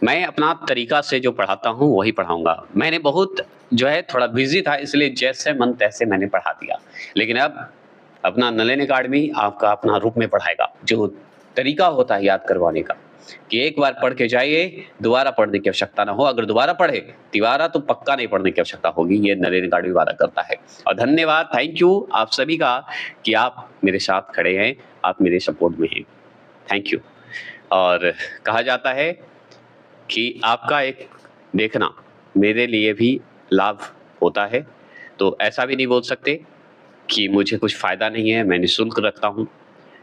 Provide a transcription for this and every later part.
मैं अपना तरीका से जो पढ़ाता हूँ वही पढ़ाऊँगा। मैंने बहुत जो है थोड़ा बिज़ी था इसलिए जैसे मन तैसे मैंने पढ़ा दिया। लेकिन अब अपना नलिन अकेडमी आपका अपना रूप में पढ़ाएगा। जो तरीका होता है याद करवाने का, कि एक बार पढ़ के जाइए, दोबारा पढ़ने की आवश्यकता ना हो। अगर दोबारा पढ़े, तिबारा तो पक्का नहीं पढ़ने की आवश्यकता होगी, ये नलिन अकेडमी वादा करता है। और धन्यवाद, थैंक यू आप सभी का कि आप मेरे साथ खड़े हैं, आप मेरे सपोर्ट में हैं। Thank you. और कहा जाता है कि आपका एक देखना मेरे लिए भी लाभ होता है, तो ऐसा भी नहीं बोल सकते कि मुझे कुछ फ़ायदा नहीं है, मैं निःशुल्क रखता हूँ।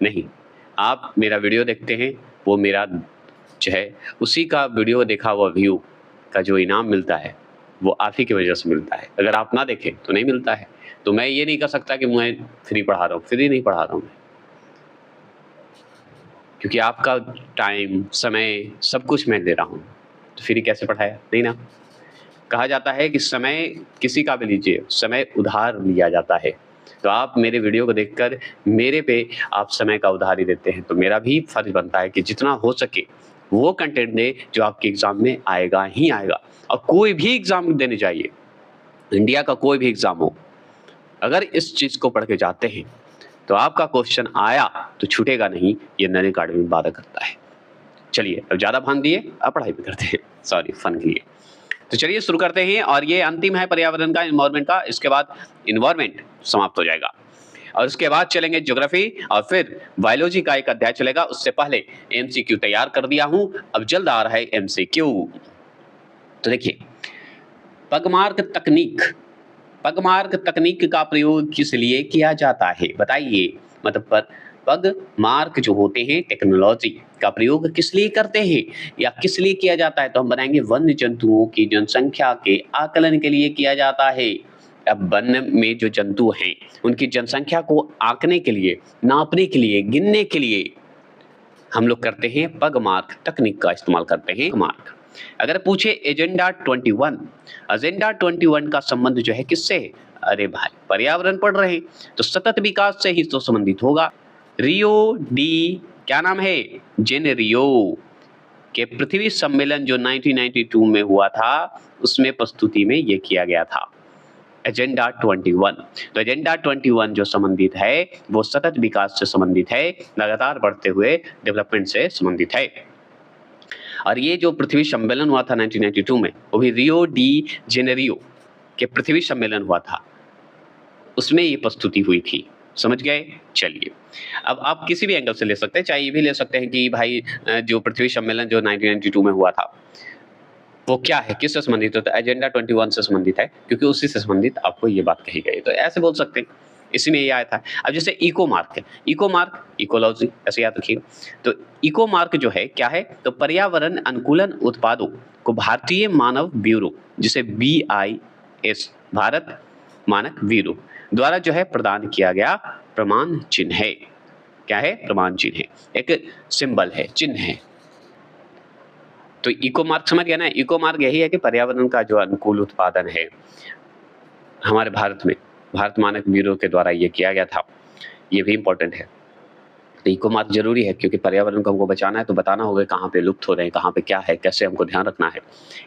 नहीं, आप मेरा वीडियो देखते हैं, वो मेरा जो है उसी का वीडियो देखा हुआ व्यू का जो इनाम मिलता है, वो आप ही की वजह से मिलता है। अगर आप ना देखें, तो नहीं मिलता है। तो मैं ये नहीं कह सकता कि मैं फ्री पढ़ा रहा हूँ, फ्री नहीं पढ़ा रहा हूँ मैं। क्योंकि आपका टाइम, समय सब कुछ मैं दे रहा हूँ, तो फ्री कैसे पढ़ाया? नहीं ना। कहा जाता है कि समय किसी का भी लीजिए, समय उधार लिया जाता है। तो आप मेरे वीडियो को देखकर मेरे पे आप समय का उधार ही देते हैं, तो मेरा भी फर्ज़ बनता है कि जितना हो सके वो कंटेंट दें जो आपके एग्ज़ाम में आएगा ही आएगा। और कोई भी एग्ज़ाम देने जाइए, इंडिया का कोई भी एग्ज़ाम हो, अगर इस चीज़ को पढ़ के जाते हैं, तो आपका क्वेश्चन आया तो छूटेगा नहीं, ये नलिन अकेडमी वादा करता है। चलिए, अब ज़्यादा भान दिए, अब पढ़ाई पे करते हैं। सॉरी, फन के लिए। तो चलिए शुरू करते हैं और ये अंतिम है पर्यावरण का, एनवायरनमेंट का। इसके बाद एनवायरनमेंट समाप्त हो जाएगा और उसके बाद चलेंगे ज्योग्राफी और फिर बायोलॉजी का एक अध्याय चलेगा। उससे पहले एमसीक्यू तैयार कर दिया हूं, अब जल्द आ रहा है एमसीक्यू। तो देखिए, पगमार्क तकनीक, पगमार्क तकनीक का प्रयोग किस लिए किया जाता है बताइए? मतलब पग मार्क जो होते हैं टेक्नोलॉजी का प्रयोग किस लिए करते हैं या किस लिए किया जाता है? तो हम बनाएंगे वन्य जंतुओं की जनसंख्या के आकलन के लिए किया जाता है। अब वन में जो जंतु हैं उनकी जनसंख्या को आंकने के लिए, नापने के लिए, गिनने के लिए हम लोग करते हैं पग मार्क तकनीक का इस्तेमाल करते हैं। मार्क अगर पूछे एजेंडा 21, एजेंडा 21 का संबंध जो है किससे है? अरे भाई, पर्यावरण पढ़ रहे हैं तो सतत विकास से ही तो संबंधित होगा। रियो डी क्या नाम है? जेनेरियो के पृथ्वी सम्मेलन जो 1992 में हुआ था, उसमें प्रस्तुति में ये किया गया था एजेंडा 21। तो एजेंडा 21 जो संबंधित है वो सतत विकास से संबंधित है, लगातार बढ़ते हुए डेवलपमेंट से संबंधित है। और ये जो पृथ्वी सम्मेलन हुआ था 1992 में, वो भी रियो डी जेनेरियो के पृथ्वी सम्मेलन हुआ था, उसमें ये प्रस्तुति हुई थी। समझ गए? चलिए, अब आप किसी भी एंगल से ले सकते हैं, चाहे ये भी ले सकते हैं कि भाई जो पृथ्वी सम्मेलन जो 1992 में हुआ था वो क्या है, किससे संबंधित होता है? एजेंडा 21 से संबंधित है, क्योंकि उसी से संबंधित आपको ये बात कही गई। तो ऐसे बोल सकते हैं, इसी में ये आया था। अब जैसे इको मार्क है, इको मार्क इकोलॉजी ऐसे याद रखिएगा। तो इको मार्क जो है क्या है? तो पर्यावरण अनुकूलन उत्पादों को भारतीय मानव ब्यूरो, जिसे BIS भारत मानक ब्यूरो द्वारा जो है प्रदान किया गया प्रमाण चिन्ह है। क्या है? प्रमाण चिन्ह है, एक सिंबल है, चिन्ह है। तो इको मार्क समझ गया ना? इको मार्क यही है कि पर्यावरण का जो अनुकूल उत्पादन है हमारे भारत में, भारत मानक ब्यूरो के द्वारा ये किया गया था। ये भी इंपॉर्टेंट है। तो इको मार्क जरूरी है क्योंकि पर्यावरण को हमको बचाना है, तो बताना होगा कहाँ पे लुप्त हो रहे हैं, कहाँ पे क्या है, कैसे हमको ध्यान रखना है,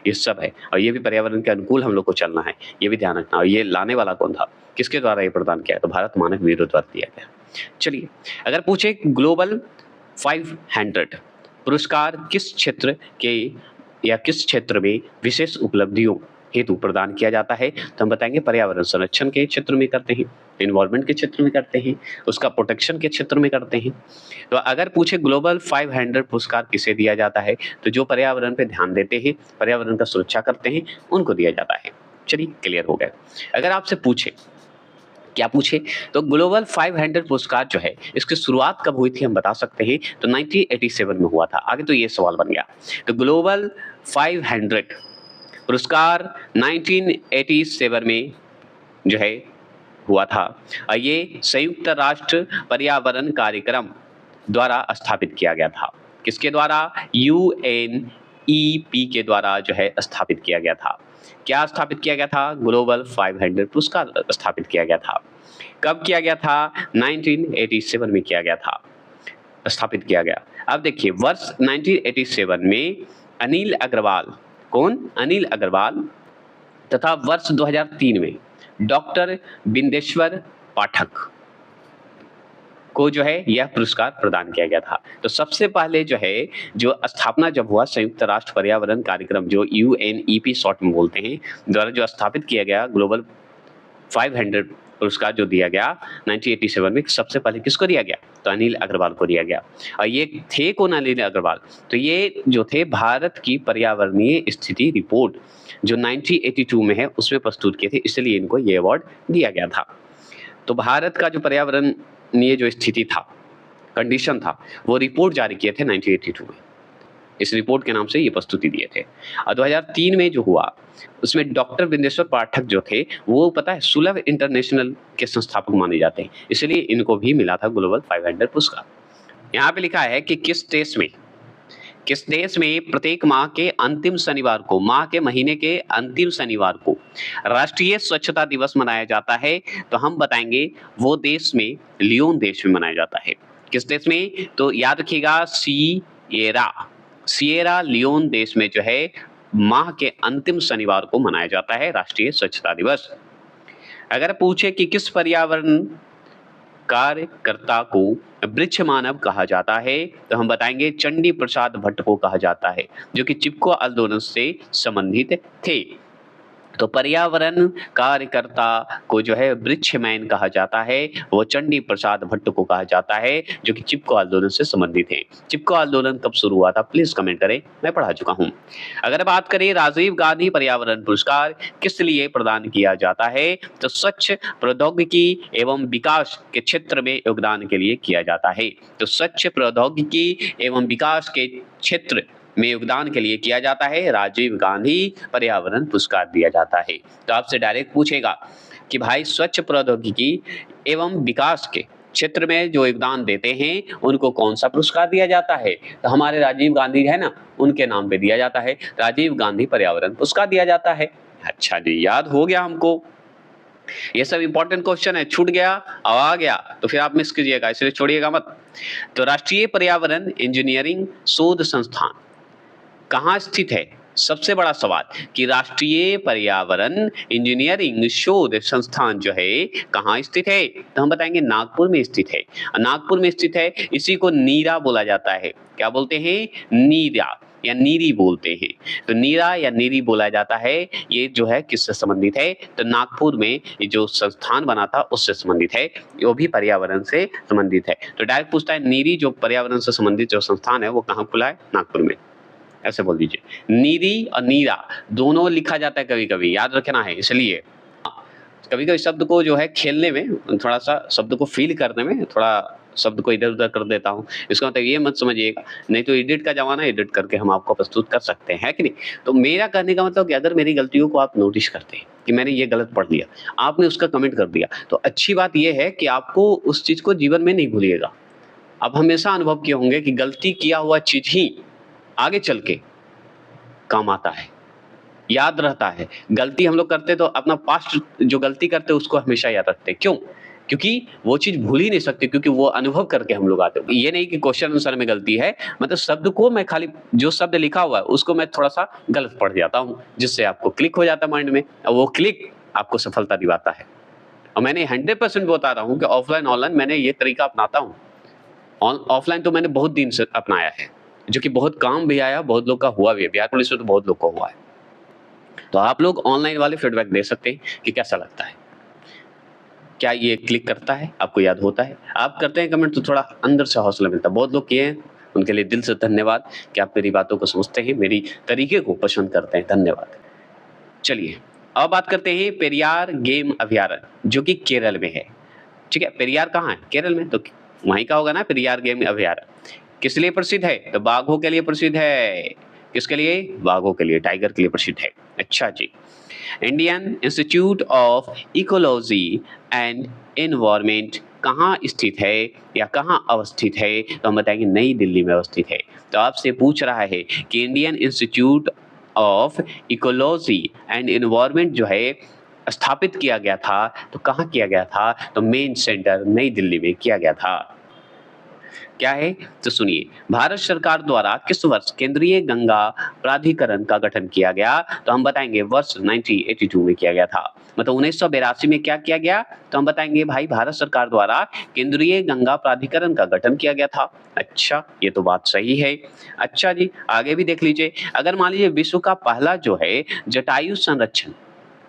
ये सब है। और ये भी पर्यावरण के अनुकूल हम लोग को चलना है, ये भी ध्यान रखना। और ये लाने वाला कौन था, किसके द्वारा ये प्रदान किया है? तो भारत मानक ब्यूरो द्वारा दिया गया। चलिए, अगर पूछे ग्लोबल 500 पुरस्कार किस क्षेत्र के या किस क्षेत्र में विशेष उपलब्धियों हेतु प्रदान किया जाता है, तो हम बताएंगे पर्यावरण संरक्षण के क्षेत्र में करते हैं, एनवायरनमेंट के क्षेत्र में करते हैं, उसका प्रोटेक्शन के क्षेत्र में करते हैं। तो अगर पूछे ग्लोबल 500 पुरस्कार किसे दिया जाता है, तो जो पर्यावरण पे ध्यान देते हैं, पर्यावरण का सुरक्षा करते हैं, उनको दिया जाता है। चलिए, क्लियर हो गया। अगर आपसे पूछे, क्या पूछे? तो ग्लोबल 500 पुरस्कार जो है इसकी शुरुआत कब हुई थी हम बता सकते हैं, तो 1987 में हुआ था। आगे तो ये सवाल बन गया। तो ग्लोबल 500 पुरस्कार 1987 में जो है हुआ था और ये संयुक्त राष्ट्र पर्यावरण कार्यक्रम द्वारा स्थापित किया गया था। किसके द्वारा? UNEP के द्वारा जो है स्थापित किया गया था। क्या स्थापित किया गया था? ग्लोबल 500 पुरस्कार स्थापित किया गया था। कब किया गया था? 1987 में किया गया था, स्थापित किया गया। अब देखिए, वर्ष 1987 में अनिल अग्रवाल, कौन? अनिल अग्रवाल। तथा वर्ष 2003 में डॉक्टर बिंदेश्वर पाठक को जो है यह पुरस्कार प्रदान किया गया था। तो सबसे पहले जो है जो स्थापना जब हुआ संयुक्त राष्ट्र पर्यावरण कार्यक्रम जो UNEP शॉर्ट में बोलते हैं द्वारा जो स्थापित किया गया ग्लोबल 500 पुरस्कार जो दिया गया 1987 में, सबसे पहले किसको दिया गया? तो अनिल अग्रवाल को दिया गया। और ये थे कौन अनिल अग्रवाल? तो ये जो थे भारत की पर्यावरणीय स्थिति रिपोर्ट जो 1982 में है उसमें प्रस्तुत किए थे, इसलिए इनको ये अवार्ड दिया गया था। तो भारत का जो पर्यावरणीय जो स्थिति था, कंडीशन था, वो रिपोर्ट जारी किए थे 1982 में। इस रिपोर्ट के नाम से ये प्रस्तुति दिए थे। और 2003 में जो हुआ उसमें डॉक्टर बिंदेश्वर पाठक जो थे वो पता है सुलभ इंटरनेशनल के संस्थापक माने जाते हैं, इसलिए इनको भी मिला था ग्लोबल 500 पुरस्कार। यहाँ पे लिखा है कि किस देश में प्रत्येक माह के अंतिम शनिवार को, माह के महीने के अंतिम शनिवार को राष्ट्रीय स्वच्छता दिवस मनाया जाता है? तो हम बताएंगे वो देश में लियोन देश में मनाया जाता है। किस देश में? तो याद रखिएगा सिएरा लियोन देश में जो है माह के अंतिम शनिवार को मनाया जाता है राष्ट्रीय स्वच्छता दिवस। अगर पूछे कि किस पर्यावरण कार्यकर्ता को वृक्ष मानव कहा जाता है, तो हम बताएंगे चंडी प्रसाद भट्ट को कहा जाता है, जो कि चिपको आंदोलन से संबंधित थे। तो पर्यावरण कार्यकर्ता को जो है वृक्षमैन कहा जाता है, वो चंडी प्रसाद भट्ट को कहा जाता है, जो कि चिपको आंदोलन से संबंधित है। चिपको आंदोलन कब शुरू हुआ था प्लीज कमेंट करें, मैं पढ़ा चुका हूं। अगर बात करें राजीव गांधी पर्यावरण पुरस्कार किस लिए प्रदान किया जाता है, तो स्वच्छ प्रौद्योगिकी एवं विकास के क्षेत्र में योगदान के लिए किया जाता है। तो स्वच्छ प्रौद्योगिकी एवं विकास के क्षेत्र में योगदान के लिए किया जाता है, राजीव गांधी पर्यावरण पुरस्कार दिया जाता है। तो आपसे डायरेक्ट पूछेगा कि भाई स्वच्छ प्रौद्योगिकी एवं विकास के क्षेत्र में जो योगदान देते हैं उनको कौन सा पुरस्कार दिया जाता है? तो हमारे राजीव गांधी है ना, उनके नाम पे दिया जाता है, राजीव गांधी पर्यावरण पुरस्कार दिया जाता है। अच्छा जी, याद हो गया हमको। ये सब इंपॉर्टेंट क्वेश्चन है, छूट गया और आ गया तो फिर आप मिस कीजिएगा, इसलिए छोड़िएगा मत। तो राष्ट्रीय पर्यावरण इंजीनियरिंग शोध संस्थान कहाँ स्थित है? सबसे बड़ा सवाल कि राष्ट्रीय पर्यावरण इंजीनियरिंग शोध संस्थान जो है कहाँ स्थित है? तो हम बताएंगे नागपुर में स्थित है। नागपुर में स्थित है, इसी को नीरा बोला जाता है। क्या बोलते हैं? नीरा या नीरी बोलते हैं। तो नीरा या नीरी बोला जाता है। ये जो है किससे संबंधित है? तो नागपुर में ये जो संस्थान बना था उससे संबंधित है, वो भी पर्यावरण से संबंधित है। तो डायरेक्ट पूछता है नीरी जो पर्यावरण से संबंधित जो संस्थान है वो कहाँ खुला है? नागपुर में। ऐसे बोल दीजिए। नीरी और नीरा दोनों लिखा जाता है कभी कभी, याद रखना है। इसलिए कभी कभी शब्द को जो है खेलने में, थोड़ा सा शब्द को फील करने में थोड़ा शब्द को इधर उधर कर देता हूँ। इसका मतलब ये मत समझिएगा, नहीं तो एडिट का जमाना, एडिट करके हम आपको प्रस्तुत कर सकते हैं, है कि नहीं? तो मेरा कहने का मतलब कि अगर मेरी गलतियों को आप नोटिस करते हैं कि मैंने ये गलत पढ़ लिया, आपने उसका कमेंट कर दिया, तो अच्छी बात यह है कि आपको उस चीज को जीवन में नहीं भूलिएगा। आप हमेशा अनुभव किए होंगे कि गलती किया हुआ चीज ही आगे चल के काम आता है, याद रहता है। गलती हम लोग करते तो अपना पास्ट जो गलती करते उसको हमेशा याद रखते। क्यों? क्योंकि वो चीज भूल ही नहीं सकते, क्योंकि वो अनुभव करके हम लोग आते हैं। ये नहीं कि क्वेश्चन आंसर में गलती है, मतलब शब्द को मैं खाली जो शब्द लिखा हुआ है उसको मैं थोड़ा सा गलत पढ़ जाता हूँ, जिससे आपको क्लिक हो जाता है माइंड में, और वो क्लिक आपको सफलता दिलाता है। और मैंने 100% बता रहा हूँ कि ऑफलाइन ऑनलाइन मैंने ये तरीका अपनाता हूँ। ऑफलाइन तो मैंने बहुत दिन से अपनाया है, जो कि बहुत काम भी आया, बहुत लोग का हुआ भी है। बिहार पुलिस में तो बहुत लोग का हुआ है। तो आप लोग ऑनलाइन वाले फीडबैक दे सकते हैं कि कैसा लगता है, क्या ये क्लिक करता है, आपको याद होता है? आप करते हैं कमेंट तो थोड़ा अंदर से हौसला मिलता है। बहुत लोग किए हैं, उनके लिए दिल से धन्यवाद कि आप मेरी बातों को समझते हैं, मेरी तरीके को पसंद करते हैं। धन्यवाद। चलिए अब बात करते हैं पेरियार गेम अभयारण्य, जो कि केरल में है। ठीक है, पेरियार कहाँ है? केरल में, तो वहीं का होगा ना पेरियार गेम अभयारण्य। किस लिए प्रसिद्ध है? तो बाघों के लिए प्रसिद्ध है। किसके लिए? बाघों के लिए, टाइगर के लिए प्रसिद्ध है। अच्छा जी। Indian institute of ecology and environment कहाँ स्थित है या कहाँ अवस्थित है? तो हम बताएंगे नई दिल्ली में अवस्थित है। तो आपसे पूछ रहा है कि Indian institute of ecology and environment जो है स्थापित किया गया था, तो कहाँ किया गया था? तो मेन सेंटर नई दिल्ली में किया गया था। क्या है तो सुनिए, भारत सरकार द्वारा किस वर्ष केंद्रीय गंगा प्राधिकरण का गठन किया गया? तो हम बताएंगे वर्ष 1982 में किया गया था। मतलब 1982 में क्या किया गया? तो हम बताएंगे भाई भारत सरकार द्वारा केंद्रीय गंगा प्राधिकरण का गठन किया गया था। अच्छा, ये तो बात सही है। अच्छा जी, आगे भी देख लीजिए। अगर मान लीजिए विश्व का पहला जो है जटायु संरक्षण,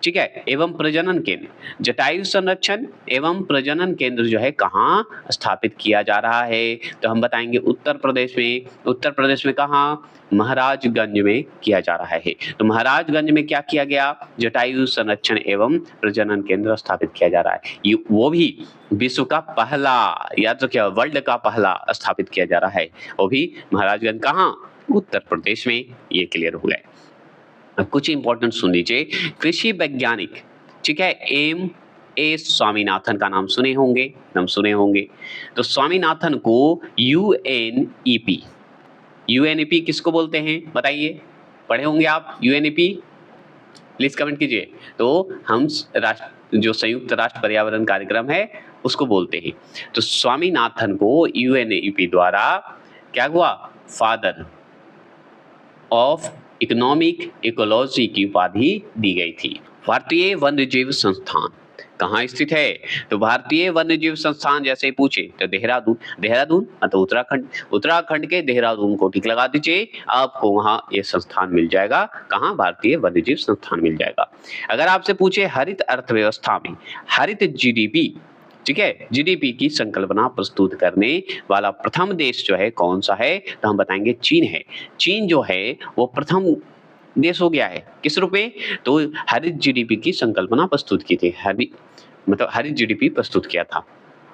ठीक है, एवं प्रजनन केंद्र, जटायु संरक्षण एवं प्रजनन केंद्र जो है कहाँ स्थापित किया जा रहा है? तो हम बताएंगे उत्तर प्रदेश में। उत्तर प्रदेश में कहाँ? महाराजगंज में किया जा रहा है। तो महाराजगंज में क्या किया गया? जटायु संरक्षण एवं प्रजनन केंद्र स्थापित किया जा रहा है। ये वो भी विश्व का पहला, याद रखिए वर्ल्ड का पहला स्थापित किया जा रहा है, वो भी महाराजगंज कहाँ? उत्तर प्रदेश में। ये क्लियर हो गया। अब कुछ इंपॉर्टेंट सुन लीजिए। कृषि वैज्ञानिक, ठीक है, एम ए स्वामीनाथन का नाम सुने होंगे। तो स्वामीनाथन को यूएनईपी, यूएनईपी किसको बोलते हैं बताइए? पढ़े होंगे आप यूएनईपी, प्लीज कमेंट कीजिए। तो हम जो संयुक्त राष्ट्र पर्यावरण कार्यक्रम है उसको बोलते हैं। तो स्वामीनाथन को यूएनईपी द्वारा क्या हुआ? फादर ऑफ इकोनॉमिक इकोलॉजी की उपाधि दी गई थी। भारतीय वन्यजीव संस्थान कहाँ स्थित है? तो भारतीय वन्यजीव संस्थान जैसे ही पूछे तो देहरादून, देहरादून मतलब उत्तराखंड, उत्तराखंड के देहरादून को टिक लगा दीजिए, आपको वहाँ ये संस्थान मिल जाएगा। कहाँ? भारतीय वन्यजीव संस्थान मिल जाएगा। अगर आपसे पूछे हरित अर्थव्यवस्था में हरित जीडीपी, ठीक है, जीडीपी की संकल्पना प्रस्तुत करने वाला प्रथम देश जो है कौन सा है? तो हम बताएंगे चीन है। चीन जो है वो प्रथम देश हो गया है। किस रूप में? तो हरित जीडीपी की संकल्पना प्रस्तुत की थी, हरित जीडीपी प्रस्तुत किया था,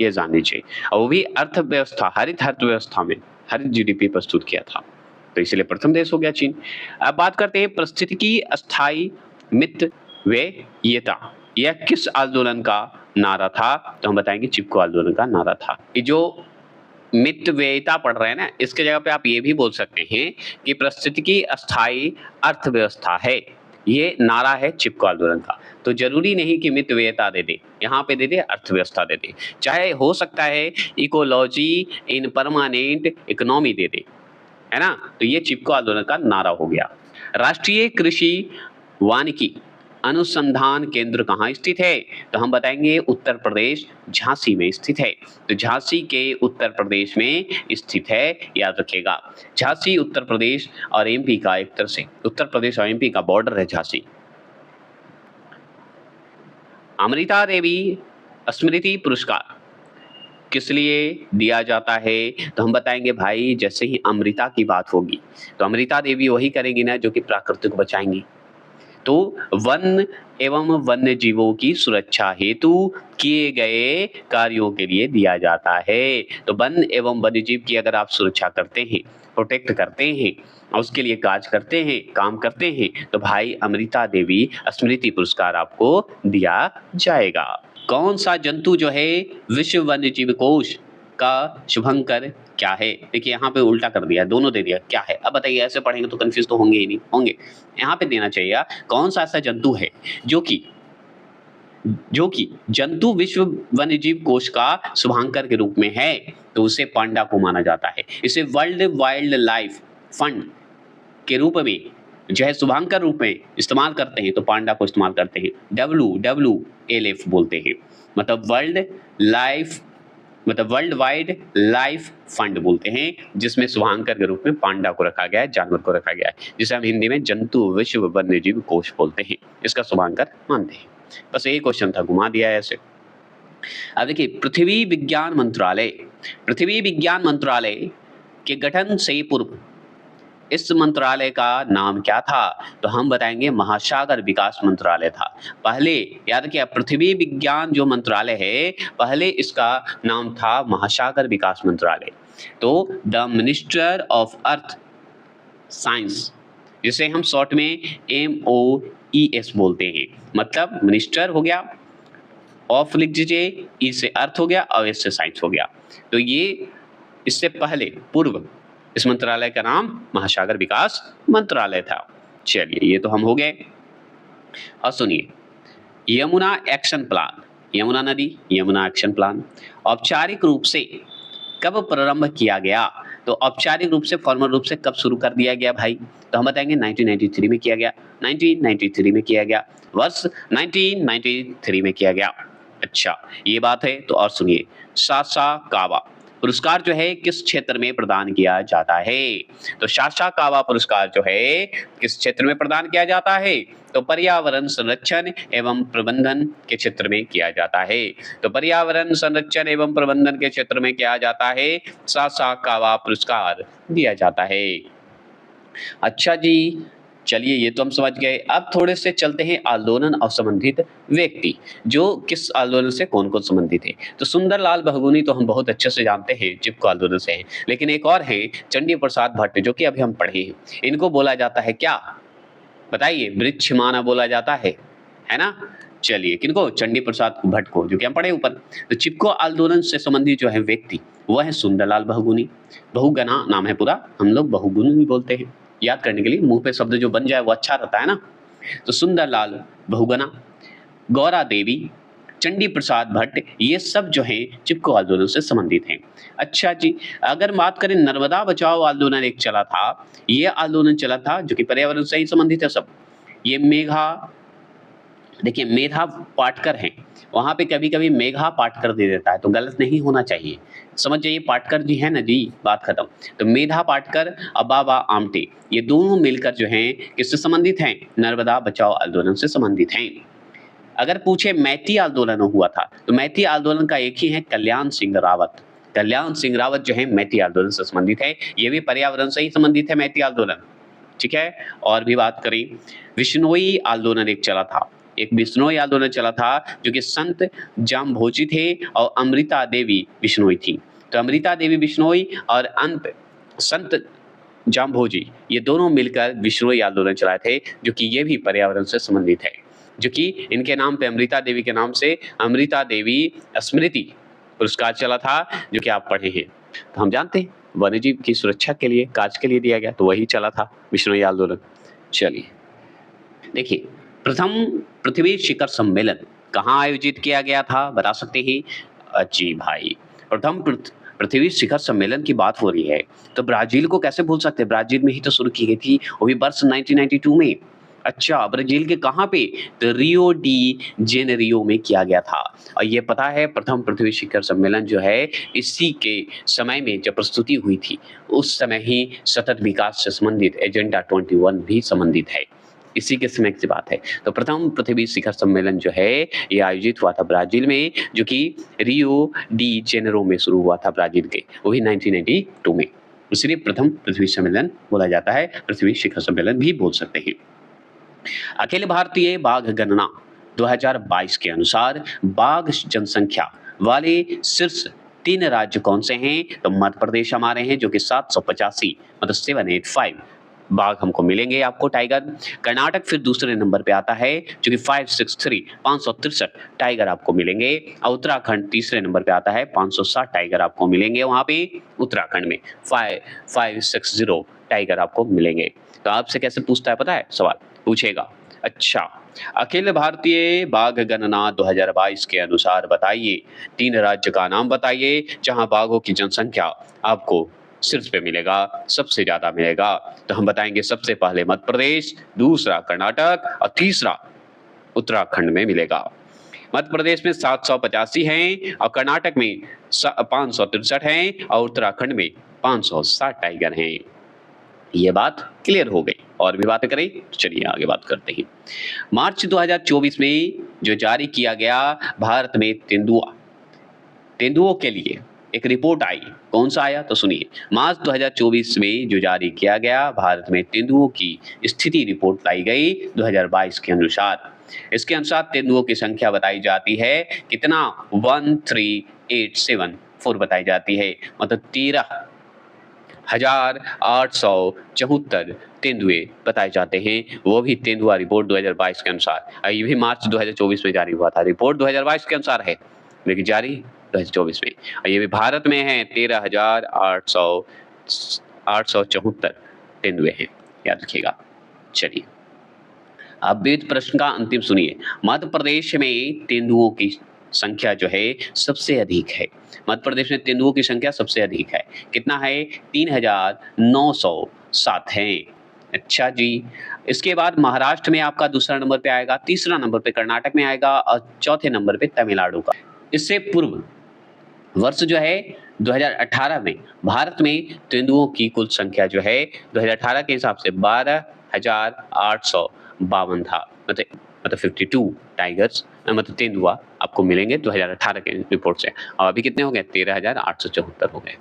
ये जान लीजिए। और वो भी अर्थव्यवस्था, हरित अर्थव्यवस्था में हरित जीडीपी प्रस्तुत किया था, तो इसलिए प्रथम देश हो गया चीन। अब बात करते हैं पारिस्थितिकी स्थायी मितव्ययिता, यह किस आंदोलन का नारा था? तो हम बताएंगे चिपको आंदोलन का नारा था। ये जो मितव्ययिता पढ़ रहे हैं ना, इसके जगह पे आप ये भी बोल सकते हैं कि पारिस्थितिकी स्थायी अर्थव्यवस्था है, ये नारा है चिपको आंदोलन का। तो जरूरी नहीं कि मितव्ययिता दे दे, यहाँ पे दे दे अर्थव्यवस्था दे दे, चाहे हो सकता है इकोलॉजी इन परमानेंट इकोनॉमी दे दे, है ना। तो ये चिपको आंदोलन का नारा हो गया। राष्ट्रीय कृषि वानिकी अनुसंधान केंद्र कहाँ स्थित है? तो हम बताएंगे उत्तर प्रदेश, झांसी में स्थित है। तो झांसी के उत्तर प्रदेश में स्थित है, याद रखिएगा। झांसी उत्तर प्रदेश और एमपी का, एक तरह से उत्तर प्रदेश और एमपी का बॉर्डर है झांसी। अमृता देवी स्मृति पुरस्कार किस लिए दिया जाता है? तो हम बताएंगे भाई जैसे ही अमृता की बात होगी तो अमृता देवी वही करेंगी ना जो कि प्रकृति को बचाएंगी। तो वन एवं वन्य जीवों की सुरक्षा हेतु किए गए कार्यों के लिए दिया जाता है। तो वन एवं वन्य जीव की अगर आप सुरक्षा करते हैं, प्रोटेक्ट करते हैं और उसके लिए कार्य करते हैं, काम करते हैं, तो भाई अमृता देवी स्मृति पुरस्कार आपको दिया जाएगा। कौन सा जंतु जो है विश्व वन्य जीव कोष का शुभंकर क्या है? देखिए यहाँ पे उल्टा कर दिया, दोनों दे दिया, क्या है? अब बताइए, ऐसे पढ़ेंगे तो कंफ्यूज तो होंगे ही नहीं होंगे। यहाँ पे देना चाहिए कौन सा ऐसा जंतु है जो कि जंतु विश्व वन्यजीव कोष का शुभांकर के रूप में है, तो उसे पांडा को माना जाता है। इसे वर्ल्ड वाइल्ड लाइफ फंड के रूप में जो है शुभांकर रूप में इस्तेमाल करते हैं, तो पांडा को इस्तेमाल करते हैं। WWLF बोलते हैं, मतलब वर्ल्ड वाइड लाइफ फंड बोलते हैं, जिसमें शुभांकर के रूप में पांडा को रखा गया है, जानवर को रखा गया है, जिसे हम हिंदी में जंतु विश्व वन्यजीव कोष बोलते हैं। इसका शुभांकर मानते हैं। बस यही क्वेश्चन था, घुमा दिया है ऐसे। अब देखिए पृथ्वी विज्ञान मंत्रालय के गठन से पूर्व इस मंत्रालय का नाम क्या था? तो हम बताएंगे महासागर विकास मंत्रालय था। पहले याद रखिए, पृथ्वी विज्ञान जो मंत्रालय है पहले इसका नाम था महासागर विकास मंत्रालय। तो the minister of earth science, जिसे हम शॉर्ट में MOES बोलते हैं, मतलब मिनिस्टर हो गया, ऑफ लिख दीजिए, ई से अर्थ हो गया और एस से साइंस हो गया। तो ये इससे पहले पूर्व इस मंत्रालय का नाम महासागर विकास मंत्रालय था। चलिए ये तो हम हो गए। और सुनिए, यमुना एक्शन प्लान, यमुना नदी, यमुना एक्शन प्लान औपचारिक रूप से कब प्रारंभ किया गया? तो औपचारिक रूप से, फॉर्मल रूप से कब शुरू कर दिया गया भाई? तो हम बताएँगे 1993 में किया गया, 1993 में किया गया, वर्ष 1993 में किया गया। अच्छा, ये बात है तो और सुनिए, सासाकावा पुरस्कार जो है किस क्षेत्र में प्रदान किया जाता है? तो सासाकावा पुरस्कार जो है किस क्षेत्र में प्रदान किया जाता है? तो पर्यावरण संरक्षण एवं प्रबंधन के क्षेत्र में किया जाता है। तो पर्यावरण संरक्षण एवं प्रबंधन के क्षेत्र में किया जाता है, सासाकावा पुरस्कार दिया जाता है। अच्छा जी, चलिए ये तो हम समझ गए। अब थोड़े से चलते हैं आंदोलन और संबंधित व्यक्ति, जो किस आंदोलन से कौन-कौन संबंधित है। तो सुंदरलाल बहुगुणी तो हम बहुत अच्छे से जानते हैं, चिपको आंदोलन से हैं। लेकिन एक और हैं चंडी प्रसाद भट्ट, जो कि अभी हम पढ़े हैं। इनको बोला जाता है क्या? बताइए, वृक्षमाना बोला जाता है ना? चलिए, किनको? चंडी प्रसाद भट्ट को, जो कि हम पढ़े ऊपर। तो चिपको आंदोलन से संबंधित जो है व्यक्ति, वो है सुंदरलाल बहुगुणी। बहुगुणा नाम है पूरा, हम लोग बहुगुणी भी बोलते हैं। याद करने के लिए मुंह पे शब्द जो बन जाए वो अच्छा रहता है ना। तो सुंदरलाल बहुगुणा, गौरा देवी, चंडी प्रसाद भट्ट, ये सब जो हैं चिपको आंदोलन से संबंधित हैं। अच्छा जी, अगर बात करें नर्मदा बचाओ आंदोलन एक चला था, ये आंदोलन चला था जो कि पर्यावरण से ही संबंधित है सब। ये मेघा, देखिए मेधा पाटकर हैं, वहाँ पे कभी-कभी मेघा पाटकर दे देता है, तो गलत नहीं होना चाहिए। समझ जाइए, पाटकर जी हैं ना जी, बात खत्म। तो मेधा पाटकर, अबाबा आमटे, ये दोनों मिलकर जो हैं किससे संबंधित हैं? नर्मदा बचाओ आंदोलन से संबंधित हैं। अगर पूछे मैती आंदोलन हुआ था, तो मैती आंदोलन का एक ही है, कल्याण सिंह रावत। कल्याण सिंह रावत जो है मैती आंदोलन से संबंधित है, ये भी पर्यावरण से ही संबंधित है मैती आंदोलन। ठीक है? और भी बात करें, विश्नोई आंदोलन एक चला था, एक बिश्नोई आंदोलन चला था, जो कि संत जाम्भोजी थे और अमृता देवी बिश्नोई थी। तो अमृता देवी बिश्नोई और अंत संत जाम्भोजी, ये दोनों मिलकर बिश्नोई आंदोलन चलाए थे, जो कि ये भी पर्यावरण से संबंधित है। जो कि इनके नाम पे, अमृता देवी के नाम से अमृता देवी स्मृति पुरस्कार चला था, जो कि आप पढ़े हैं। तो हम जानते हैं वन्यजीव की सुरक्षा के लिए, कार्य के लिए दिया गया, तो वही चला था बिश्नोई आंदोलन। चलिए, देखिए, प्रथम पृथ्वी शिखर सम्मेलन कहाँ आयोजित किया गया था, बता सकते हैं? जी भाई, प्रथम पृथ्वी शिखर सम्मेलन की बात हो रही है, तो ब्राजील को कैसे भूल सकते हैं? ब्राजील में ही तो शुरू की गई थी, वो भी वर्ष 1992 में। अच्छा, ब्राजील के कहाँ पे? तो रियो डी जेनेरियो में किया गया था। और ये पता है, प्रथम पृथ्वी शिखर सम्मेलन जो है, इसी के समय में जब प्रस्तुति हुई थी, उस समय ही सतत विकास से संबंधित एजेंडा 21 भी संबंधित है। इसी के समय की बात है। तो प्रथम पृथ्वी शिखर सम्मेलन जो है, ये आयोजित हुआ था ब्राजील में, जो कि रियो डी जेनेरो में शुरू हुआ था ब्राजील के, वो भी 1992 में। इसलिए प्रथम पृथ्वी सम्मेलन बोला जाता है, पृथ्वी शिखर सम्मेलन भी बोल सकते हैं। अखिल भारतीय बाघ गणना 2022 के अनुसार बाघ जनसंख्या वाले शीर्ष 3 राज्य कौन से हैं? तो मध्य प्रदेश हमारे हैं, जो कि 785 मतलब 785 बाघ हमको मिलेंगे, आपको टाइगर। कर्नाटक फिर दूसरे नंबर पे आता है, जो कि 563 टाइगर आपको मिलेंगे। और उत्तराखंड तीसरे नंबर पे आता है, 560 टाइगर आपको मिलेंगे वहाँ पे उत्तराखंड में, 560 टाइगर आपको मिलेंगे। तो आपसे कैसे पूछता है पता है? सवाल पूछेगा। अच्छा, अखिल भारतीय बाघ गणना 2022 के अनुसार बताइए, 3 राज्य का नाम बताइए जहां बाघों की जनसंख्या आपको शीर्ष पे मिलेगा, सबसे ज्यादा मिलेगा। तो हम बताएंगे सबसे पहले मध्य प्रदेश, दूसरा कर्नाटक और तीसरा उत्तराखंड में मिलेगा। मध्य प्रदेश में 785 हैं और कर्नाटक में 563 हैं और उत्तराखंड में 560 टाइगर हैं। ये बात क्लियर हो गई। और भी बातें करें? चलिए आगे बात करते हैं। मार्च 2024 में जो जारी किया गया भारत में तेंदुओं के लिए एक रिपोर्ट आई, कौन सा आया? तो सुनिए, मार्च 2024 में जो जारी किया गया भारत में तेंदुओं की स्थिति रिपोर्ट लाई गई 2022 के अनुसार। इसके अनुसार तेंदुओं की संख्या बताई जाती है कितना? 13874 बताई जाती है, मतलब 13,874 तेंदुए बताए जाते हैं। वो भी तेंदुआ रिपोर्ट 2022 के अनुसार। ये भी मार्च 2024 में जारी हुआ था, रिपोर्ट 2022 के अनुसार है, लेकिन जारी 2024 में। और ये भी भारत में है, 13,874 तेंदुए हैं, याद रखिएगा। चलिए, अब वेद प्रश्न का अंतिम सुनिए। मध्य प्रदेश में तेंदुओं की संख्या जो है सबसे अधिक है। मध्य प्रदेश में तेंदुओं की संख्या सबसे अधिक है। कितना है? 3,907 है। अच्छा जी। इसके बाद महाराष्ट्र में आपका दूसरा नंबर पे आएगा, तीसरा नंबर पे कर्नाटक में आएगा और चौथे नंबर पे तमिलनाडु का। इससे पूर्व वर्ष जो है 2018 में भारत में तेंदुओं की कुल संख्या जो है 2018 के हिसाब से 12,852 था। मतलब 52 टाइगर्स मतलब तेंदुआ आपको मिलेंगे 2018 के रिपोर्ट से, और अभी कितने हो गए? 13,874 हो गए।